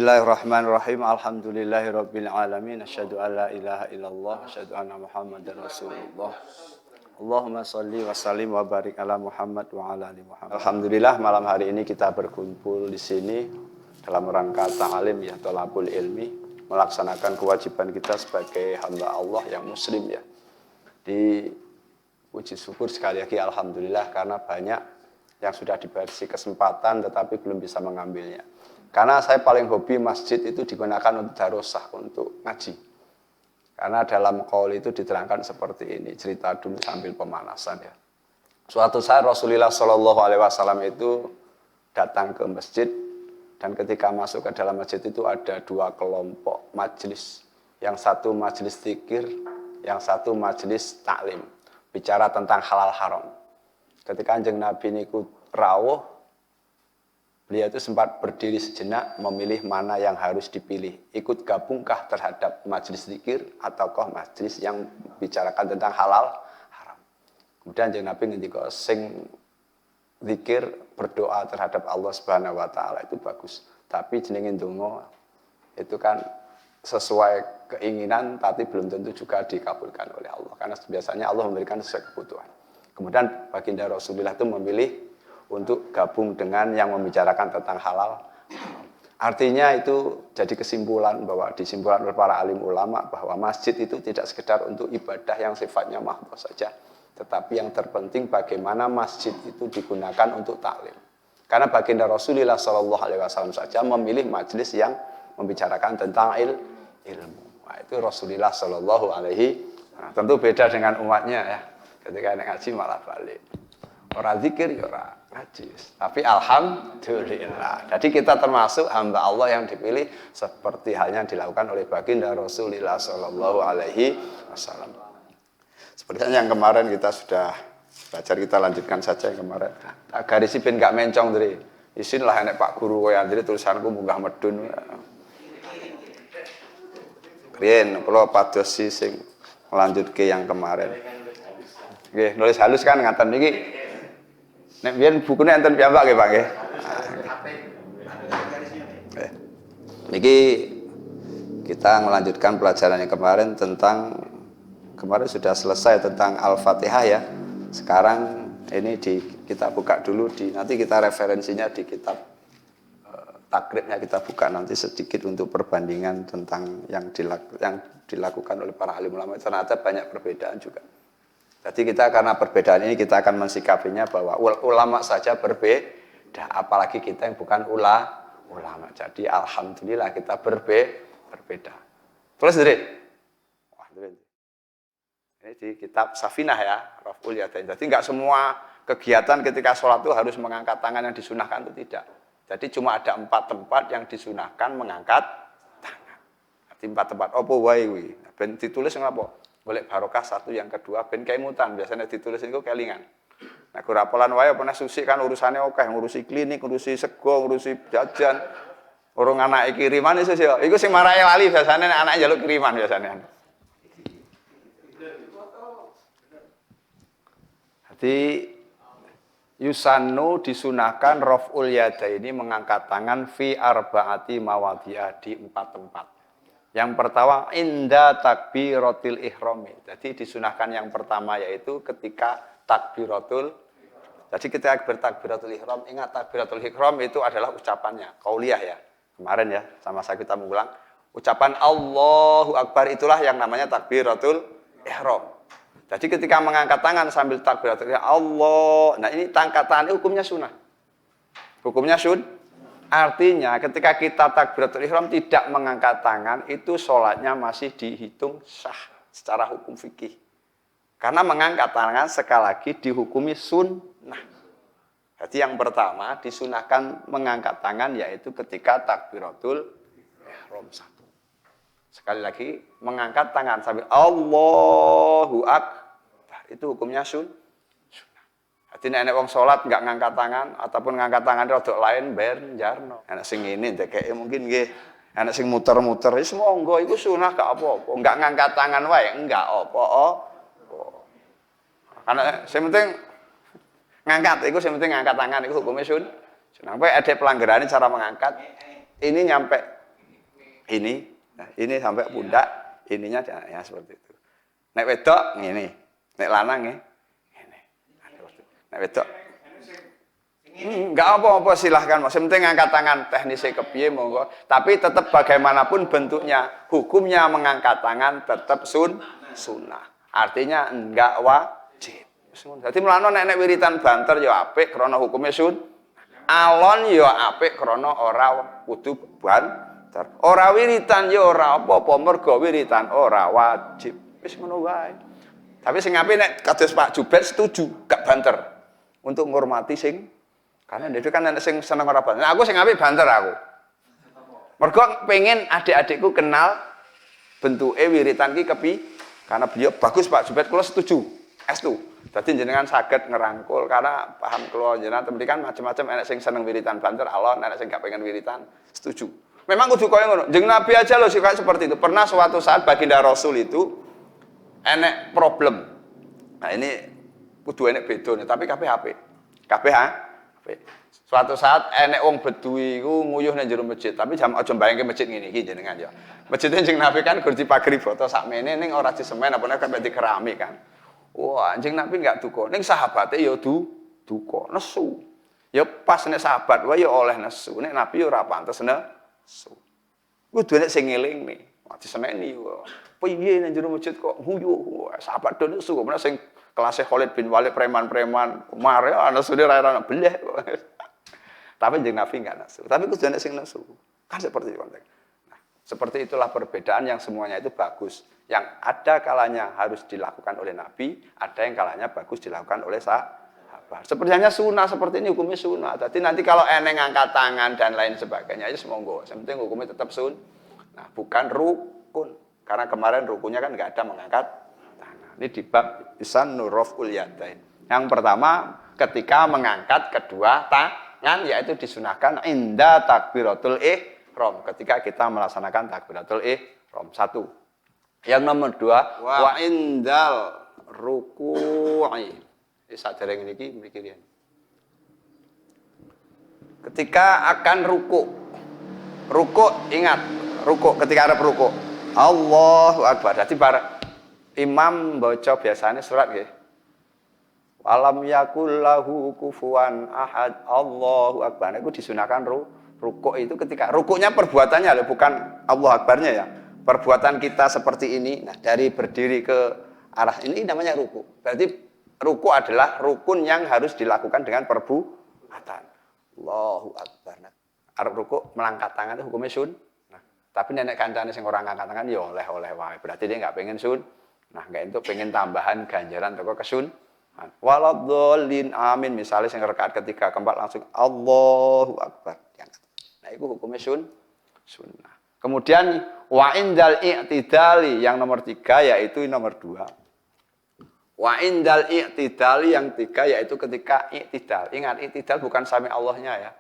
Bismillahirrahmanirrahim. Alhamdulillahirabbil alamin. Asyhadu an la ilaha illallah, asyhadu anna Muhammadar Rasulullah. Allahumma shalli wa sallim wa barik ala Muhammad wa ala ali Muhammad. Alhamdulillah malam hari ini kita berkumpul di sini dalam rangka ta'lim ya, thalabul ilmi, melaksanakan kewajiban kita sebagai hamba Allah yang muslim ya. Di puji syukur sekali lagi alhamdulillah karena banyak yang sudah diberi kesempatan tetapi belum bisa mengambilnya. Karena saya paling hobi masjid itu digunakan untuk darosah, untuk ngaji. Karena dalam qaul itu diterangkan seperti ini, cerita dulu sambil pemanasan ya. Suatu saat Rasulullah SAW itu datang ke masjid, dan ketika masuk ke dalam masjid itu ada dua kelompok majelis. Yang satu majelis zikir, yang satu majelis taklim, bicara tentang halal haram. Ketika Kanjeng Nabi niku rawuh, beliau itu sempat berdiri sejenak memilih mana yang harus dipilih. Ikut gabungkah terhadap majelis zikir ataukah majelis yang bicarakan tentang halal haram. Kemudian Kanjeng Nabi ngendika sing zikir berdoa terhadap Allah Subhanahu wa taala itu bagus. Tapi jenenge ndonga itu kan sesuai keinginan tapi belum tentu juga dikabulkan oleh Allah. Karena biasanya Allah memberikan sesuai kebutuhan. Kemudian baginda Rasulullah itu memilih untuk gabung dengan yang membicarakan tentang halal. Artinya itu jadi kesimpulan bahwa disimpulan oleh para alim ulama bahwa masjid itu tidak sekedar untuk ibadah yang sifatnya mahdhah saja, tetapi yang terpenting bagaimana masjid itu digunakan untuk taklim. Karena baginda Rasulullah SAW saja memilih majelis yang membicarakan tentang ilmu. Nah, itu Rasulullah SAW. Tentu beda dengan umatnya ya. Ketika ngaji malah balik. Orang zikir ya orang ngaji. Tapi alhamdulillah. Jadi kita termasuk hamba Allah yang dipilih seperti halnya dilakukan oleh baginda Rasulullah SAW. Seperti yang kemarin kita sudah belajar, kita lanjutkan saja yang kemarin. Tak garisi ben gak mencong dari. Isin lah enek Pak Guru kowe andri tulisanku munggah medun. Riyen kula pados sing melanjutke yang kemarin. Nggih, nulis halus kan ngaten niki. Nek biyen bukune enten piyambak nggih, Pak nggih. Niki kita melanjutkan pelajaran yang kemarin tentang sudah selesai tentang Al-Fatihah ya. Sekarang ini kita buka dulu nanti kita referensinya di kitab takribnya kita buka nanti sedikit untuk perbandingan tentang yang dilakukan oleh para alim ulama. Ternyata banyak perbedaan juga. Jadi kita karena perbedaan ini kita akan mensikapinya bahwa ulama saja berbeda, apalagi kita yang bukan ulama. Jadi alhamdulillah kita berbeda. Terus Dri. Wah, Dri. Ini di kitab Safinah ya, Raf'ul Yadain. Jadi enggak semua kegiatan ketika sholat itu harus mengangkat tangan yang disunahkan itu tidak. Jadi cuma ada 4 tempat yang disunahkan mengangkat tangan. Jadi 4 tempat. Apa wae kuwi? Ben ditulis ngapa? Boleh barokah satu, yang kedua ben kemutan, biasanya ditulis itu kelingan. Nah, kurapolan wae pernah susi kan urusannya oke, ngurusi klinik, ngurusi sego, ngurusi jajan. Urung anake kiriman iso sih. Iku sing marahe lali biasanya anak njaluk kiriman biasanya. Jadi yusannu disunahkan raf'ul yadaini mengangkat tangan fi arba'ati mawadhi'a di 4 tempat. Yang pertama inda takbiratul ihrami. Jadi disunahkan yang pertama yaitu ketika takbiratul. Jadi ketika bertakbiratul ihram, ingat takbiratul ihram itu adalah ucapannya, qauliyah ya. Kemarin ya sama saya kita mengulang. Ucapan Allahu Akbar itulah yang namanya takbiratul ihram. Jadi ketika mengangkat tangan sambil takbiratul ihram Allah. Nah, ini angkat tangan hukumnya sunnah. Hukumnya artinya ketika kita takbiratul ihram tidak mengangkat tangan itu sholatnya masih dihitung sah secara hukum fikih. Karena mengangkat tangan sekali lagi dihukumi sunnah. Jadi yang pertama disunahkan mengangkat tangan yaitu ketika takbiratul ihram 1. Sekali lagi mengangkat tangan sambil Allahu Akbar itu hukumnya sunnah. Jadi nek wong salat enggak ngangkat tangan ataupun ngangkat tangan rada lain bayar njarno. Enak sing ngene ndekeke mungkin nggih. Enak sing muter-muter wis monggo iku sunah gak apa-apa. Enggak ngangkat tangan wae enggak apa-apa. Karena sing penting ngangkat iku sing penting ngangkat tangan iku hukumnya sunnah. Sampai ada pelanggaran cara mengangkat ini nyampe ini sampai pundak, ininya ya seperti itu. Nek wedok ngene, nek lanang ngene. Nek wedok enggak apa-apa silahkan, Mas. Penting angkat tangan teknisnya kepiye monggo. Tapi tetap bagaimanapun bentuknya, hukumnya mengangkat tangan tetap sunnah. Artinya enggak wajib. Jadi mulane nek wiritan banter ya apik krana hukumnya alon ya apik krana ora kudu banter. Ora wiritan ya ora apa-apa mergo wiritan ora wajib. Wis ngono wae. Tapi sing apik nek kados Pak Jubet setuju gak banter. Untuk menghormati sing karena itu kan anak sing seneng ora banter. Nah, aku sing apik banter aku. Mergo pengen adik-adikku kenal bentuke wiritan ki kepi karena beliau bagus Pak Jubet kula setuju. Estu. Dadi jenengan saged ngerangkul karena paham kula jenengan tembe kan macam-macam anak sing seneng wiritan banter alon, anak sing gak pengen wiritan setuju. Memang kudu koyo ngono. Jeneng Nabi aja lho suka seperti itu. Pernah suatu saat baginda Rasul itu enek problem. Nah, ini kudu enek bedone tapi kabeh apik. Kabeh suatu saat enek wong Bedui iku nguyuh nang jero masjid, tapi jam aja mbayangke masjid ngene iki jenengan ya. Masjid Kanjeng Nabi kan gur dipageri foto sakmene ning ora disemen apa nek kabeh dikeramik kan. Wah, Kanjeng Nabi enggak duka. Ning sahabate ya duka, nesu. Ya pas nek sahabat wae ya oleh nesu, nek Nabi ya ora pantes nesu. Kudu enek sing ngelingne. Wah diseneni wae. Piye nang jero masjid kok nguyuh. Sahabat do nesu, menawa sing kelasnya Khalid bin Walid preman-preman mare ana sudah ra beleh. Tapi Kanjeng Nabi enggak nasu. Tapi kudu ana sing nasu. Kan seperti itu konteks. Nah, seperti itulah perbedaan yang semuanya itu bagus. Yang ada kalanya harus dilakukan oleh Nabi, ada yang kalanya bagus dilakukan oleh sahabat. Sepertinya sunnah seperti ini hukumnya sunnah. Jadi nanti kalau eneng angkat tangan dan lain sebagainya itu monggo. Yang penting hukumnya tetap sunnah, bukan rukun. Karena kemarin rukunnya kan enggak ada mengangkat. Ini di bab isan nuruful yadain. Yang pertama, ketika mengangkat kedua tangan, yaitu disunahkan inda takbiratul ihram. Ketika kita melaksanakan takbiratul ihram. Satu. Yang nomor dua, wa indal ruku'i. Ini sadereng niki mikirin. Ketika akan ruku. Ruku ingat, ruku ketika ada ruku. Allahu Akbar. Jadi imam baca biasanya surat nggih. Walam yakul lahu kufuwan ahad. Allahu Akbar. Itu disunahkan rukuk itu ketika rukuknya perbuatannya loh, bukan Allahu Akbarnya ya. Perbuatan kita seperti ini. Nah, dari berdiri ke arah ini namanya rukuk. Berarti rukuk adalah rukun yang harus dilakukan dengan perbuatan. Allahu Akbar. Nah, arep rukuk melangkat tangan itu hukumnya Nah, tapi nenek kancane sing ora ngangkat tangan ya oleh-oleh wae. Berarti dia enggak pengen Nah, enggak untuk pengen tambahan ganjaran teko waladhdallin amin. Misalnya sing rakaat ketiga keempat langsung Allahu Akbar. Nah, itu hukumnya sunnah. Kemudian wa indal i'tidali yang nomor 3 yaitu nomor 2. Wa indal i'tidali yang 3 yaitu ketika i'tidal. Ingat i'tidal bukan sami Allahnya ya.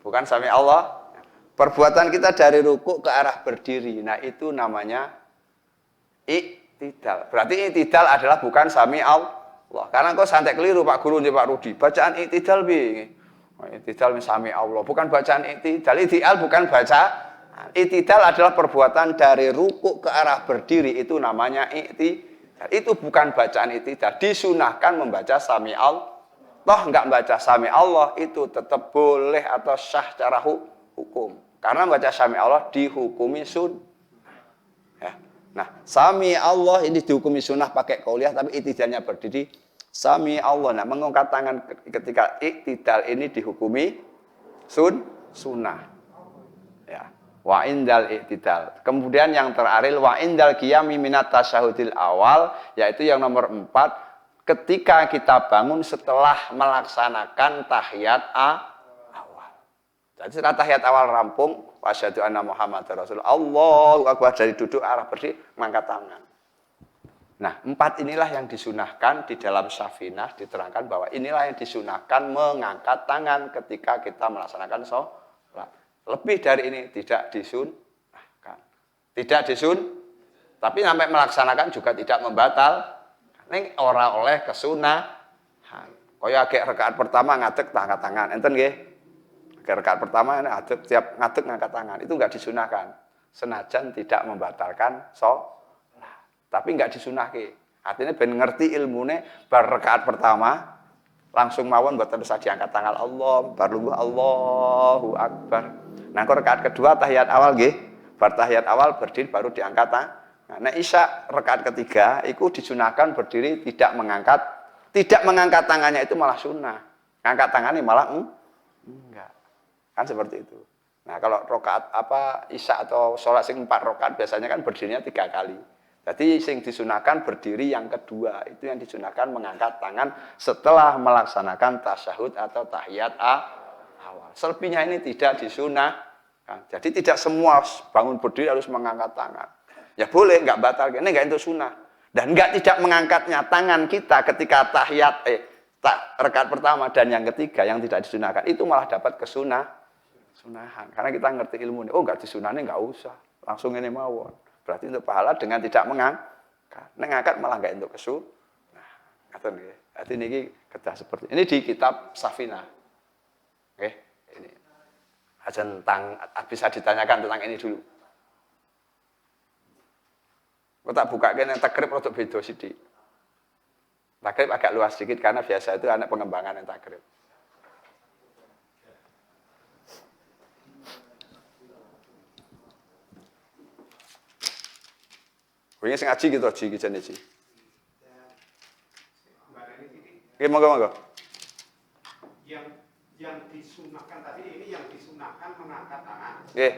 Bukan sami Allah. Perbuatan kita dari ruku ke arah berdiri. Nah, itu namanya i'tidal. Berarti i'tidal adalah bukan sami Allah. Karena kok santai keliru Pak Guru Pak Rudi. Bacaan i'tidal piye? I'tidal sami Allah, bukan bacaan i'tidal. I'tidal bukan baca. I'tidal adalah perbuatan dari ruku ke arah berdiri, itu namanya i'tidal. Itu bukan bacaan i'tidal. Disunahkan membaca sami Allah. Toh enggak membaca sami Allah itu tetap boleh atau sah secara hukum. Karena membaca sami Allah dihukumi sunnah. Ya. Nah, sami Allah ini dihukumi sunnah pakai qauliyah, tapi i'tidalnya berdiri sami Allah. Nah, mengangkat tangan ketika i'tidal ini dihukumi sunnah. Ya. Wa indal i'tidal. Kemudian yang terakhir wa indal qiyami minat tasyahudil awal, yaitu yang nomor 4, ketika kita bangun setelah melaksanakan tahiyat awal. Jadi setelah tahiyat awal rampung, wasyhadu anna Muhammadar Rasulullah. Allahu Akbar, dari duduk arah berdiri mengangkat tangan. Nah, 4 inilah yang disunahkan di dalam Safinah diterangkan bahwa inilah yang disunahkan mengangkat tangan ketika kita melaksanakan sholat. Lebih dari ini tidak disunahkan. Tidak tapi sampai melaksanakan juga tidak membatal. Ini ora oleh kesunahan. Kaya agek rakaat pertama ngadeg angkat tangan. Enten nggih? Agek rakaat pertama ngadeg tiap ngadeg ngangkat tangan. Itu enggak disunahkan. senajan tidak membatalkan sholat. Tapi enggak disunahke. Artinya ben ngerti ilmune bar rakaat pertama langsung mawon mboten usah diangkat tangan Allah, baru Allahu Akbar. Nah, kok rakaat kedua tahiyat awal nggih, bar tahiyat awal berdiri baru diangkat tangan. Nah, isya rakaat ketiga itu disunahkan berdiri tidak mengangkat tangannya itu malah sunnah. Ngangkat tangannya malah enggak. Kan seperti itu. Nah, kalau rakaat isya atau sholat sing 4 rakaat biasanya kan berdirinya 3 kali. Jadi sing disunahkan berdiri yang kedua, itu yang disunahkan mengangkat tangan setelah melaksanakan tasyahud atau tahiyat awal. Selebihnya ini tidak disunahkan. Jadi tidak semua bangun berdiri harus mengangkat tangan. Ya boleh, enggak batal, ini enggak itu sunnah. Dan enggak tidak mengangkatnya tangan kita ketika tahiyat rakaat pertama dan yang ketiga yang tidak disunahkan, itu malah dapat sunahan. Karena kita ngerti ilmu ini, oh enggak disunahnya enggak usah, langsung ini mawon. Berarti untuk pahala dengan tidak mengangkat. Mengangkat malah enggak untuk kesunahan. Ngaten nggih. Jadi niki kedah seperti ini di kitab Safinah. Oke, ini. Tentang bisa ditanyakan tentang ini dulu. Kok tak bukakan yang takrib rada beda sithik. Takrib agak luas sedikit karena biasa itu anak pengembangan yang takrib. Ini sing aji gitu, aji kijane iki. Oke, monggo. Yang disunahkan tadi ini yang disunahkan mengangkat tangan. Nggih.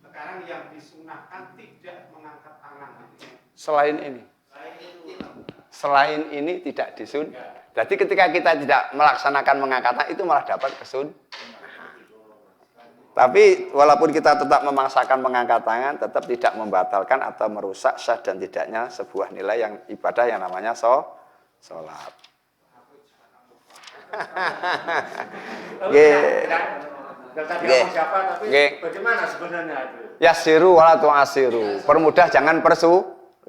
Sekarang yang disunahkan tidak mengangkat tangan. Selain ini tidak disunahkan. Jadi ketika kita tidak melaksanakan mengangkat tangan itu malah dapat kesunahan. Tapi walaupun kita tetap memaksakan mengangkat tangan, tetap tidak membatalkan atau merusak sah dan tidaknya sebuah nilai yang ibadah yang namanya sholat. Bagaimana sebenarnya itu? Yasiru wala tu'asiru. Permudah jangan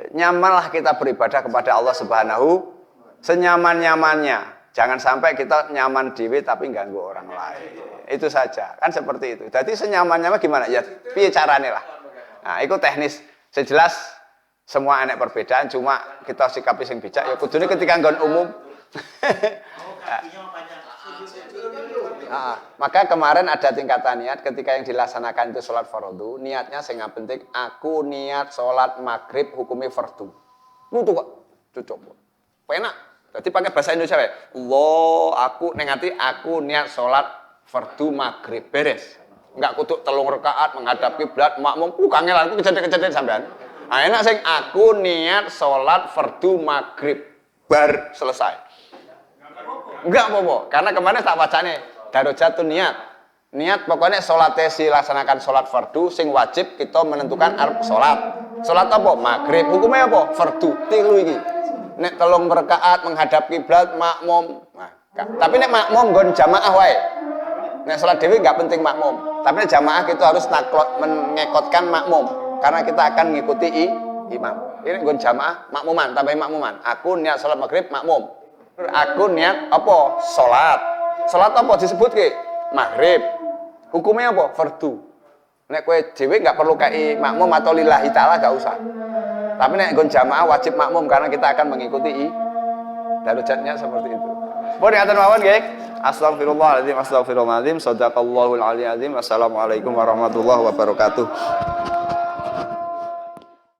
nyamanlah kita beribadah kepada Allah Subhanahu senyaman-nyamannya. Jangan sampai kita nyaman dewe tapi ganggu orang lain. Itu saja, kan seperti itu. Jadi senyaman-nyaman gimana? Ya piye carane lah. Nah, itu teknis. Sejelas semua enek perbedaan, cuma kita sikapi sing bijak ya kudune ketika nggon umum. Maka kemarin ada tingkatan niat ketika yang dilaksanakan itu sholat fardu, niatnya sing penting aku niat sholat maghrib hukumnya fardu. Nutu kok cocok. Penak. Jadi pakai bahasa Indonesia ya. Aku niat sholat fardu maghrib beres. Enggak kutuk 3 rakaat menghadap kiblat makmum kangelan aku kejadian sampean. Nah, enak sing aku niat sholat fardu maghrib bar selesai. Enggak apa-apa, karena kemarin tak wacane darajatun niat pokoknya sholatnya dilaksanakan sholat fardu sing wajib kita menentukan arep sholat apa? Maghrib. Hukumnya apa? Fardu. 3 iki. Nek 3 rakaat menghadap kiblat makmum. Nah, tapi nek makmum nggon jamaah wae. Nek salat dewi enggak penting makmum, tapi nek jamaah kita harus mengekotkan makmum karena kita akan mengikuti imam. Ini nggon jamaah makmuman, tambahin makmuman. Aku niat salat maghrib makmum. Aku niat apa? Salat. Salat apa disebut ke? Maghrib. Hukumnya apa? Fardu. Nek kowe dhewe enggak perlu kai makmum atau lillahi taala enggak usah. Tapi nek nggon jamaah wajib makmum karena kita akan mengikuti darajatnya seperti itu. Boleh ngaten mawon nggih. Astagfirullahaladzim. Sadaqallahul aliyy azim. Wassalamualaikum warahmatullahi wabarakatuh.